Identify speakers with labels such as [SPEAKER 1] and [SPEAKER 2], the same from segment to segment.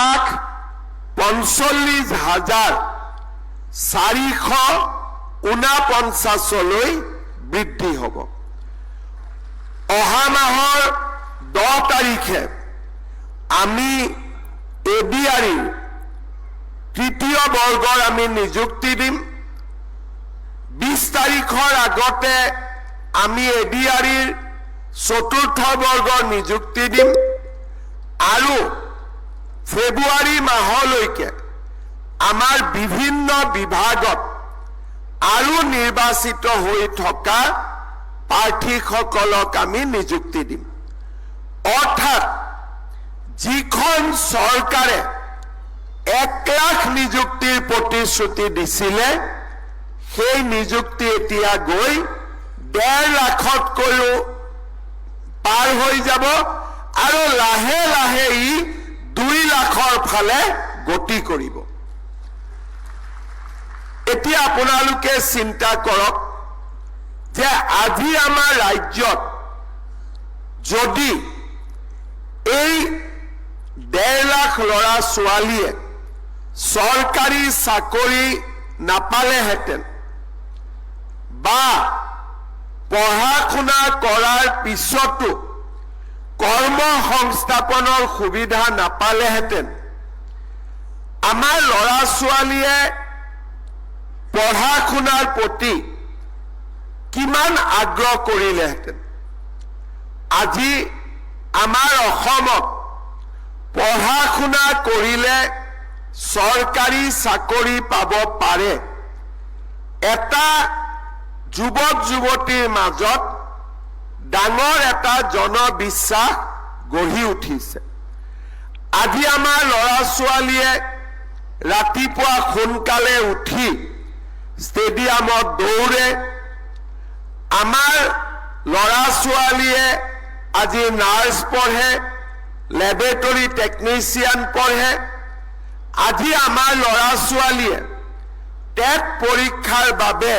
[SPEAKER 1] 1,45,449 বৃদ্ধি হ'ব। অহা মাহৰ 10 তাৰিখে আমি এডিআৰিৰ তৃতীয় বৰ্গৰ আমি নিযুক্তি দিম। 20 তাৰিখৰ আগতে আমি এডিআৰিৰ চতুৰ্থ বৰ্গৰ নিযুক্তি দিম আৰু ফেব্ৰুৱাৰী মাহলৈকে আমাৰ বিভিন্ন বিভাগত আৰু নিৰ্বাচিত হৈ থকা প্ৰাৰ্থীসকলক আমি নিযুক্তি দিম। অৰ্থাৎ যিখন চৰকাৰে 1 লাখ নিযুক্তিৰ প্ৰতিশ্ৰুতি দিছিলে সেই নিযুক্তি এতিয়া গৈ 1.5 লাখতকৈও পাৰ হৈ যাব আৰু লাহে লাহে ই 2 লাখৰ ফালে গতি কৰিব। এতিয়া আপোনালোকে চিন্তা কৰক যে আজি আমাৰ ৰাজ্যত যদি এই 1.5 লাখ ল'ৰা ছোৱালীয়ে চৰকাৰী চাকৰি নাপালেহেঁতেন বা পঢ়া শুনা কৰাৰ পিছতো কৰ্ম সংস্থাপনৰ সুবিধা নাপালেহেঁতেন, আমাৰ ল'ৰা ছোৱালীয়ে পঢ়া শুনাৰ প্ৰতি কিমান আগ্ৰহ কৰিলেহেঁতেন। আজি আমাৰ অসমত পঢ়া শুনা কৰিলে চৰকাৰী চাকৰি পাব পাৰে। এটা যুৱক যুৱতীৰ মাজত ডাঙৰ এটা জনবিশ্বাস গঢ়ি উঠিছে। আজি আমাৰ ল'ৰা ছোৱালীয়ে ৰাতিপুৱা সোনকালে উঠি ষ্টেডিয়ামত দৌৰে। আমাৰ ল'ৰা ছোৱালীয়ে আজি নাৰ্ছ পঢ়ে, লেবৰেটৰী টেকনিচিয়ান পঢ়ে। আজি আমাৰ ল'ৰা ছোৱালীয়ে টেট পৰীক্ষাৰ বাবে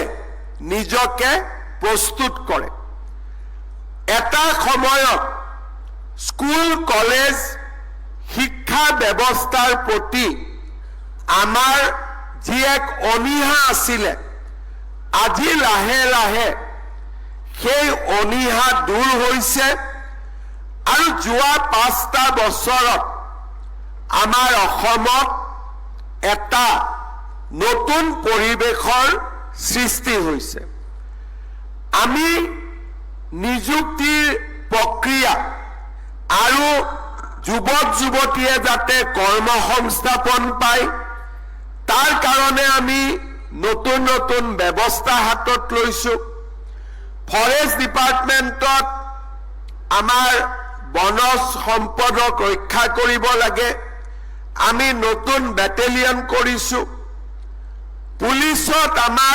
[SPEAKER 1] নিজকে প্ৰস্তুত কৰে। এটা সময়ত স্কুল কলেজ শিক্ষা ব্যৱস্থাৰ প্ৰতি আমাৰ যি এক অনীহা আছিলে, আজি লাহে লাহে সেই অনীহা দূৰ হৈছে আৰু যোৱা 5টা বছৰত আমাৰ অসমত এটা নতুন পৰিৱেশৰ সৃষ্টি হৈছে। আমি নিযুক্তিৰ প্ৰক্ৰিয়া আৰু যুৱক যুৱতীয়ে যাতে কৰ্মসংস্থাপন পায় তাৰ কাৰণে আমি নতুন নতুন ব্যৱস্থা হাতত লৈছো। ফৰেষ্ট ডিপাৰ্টমেণ্টত আমাৰ বনজ সম্পদক ৰক্ষা কৰিব লাগে, আমি নতুন বেটেলিয়ন কৰিছো। পুলিচত আমাৰ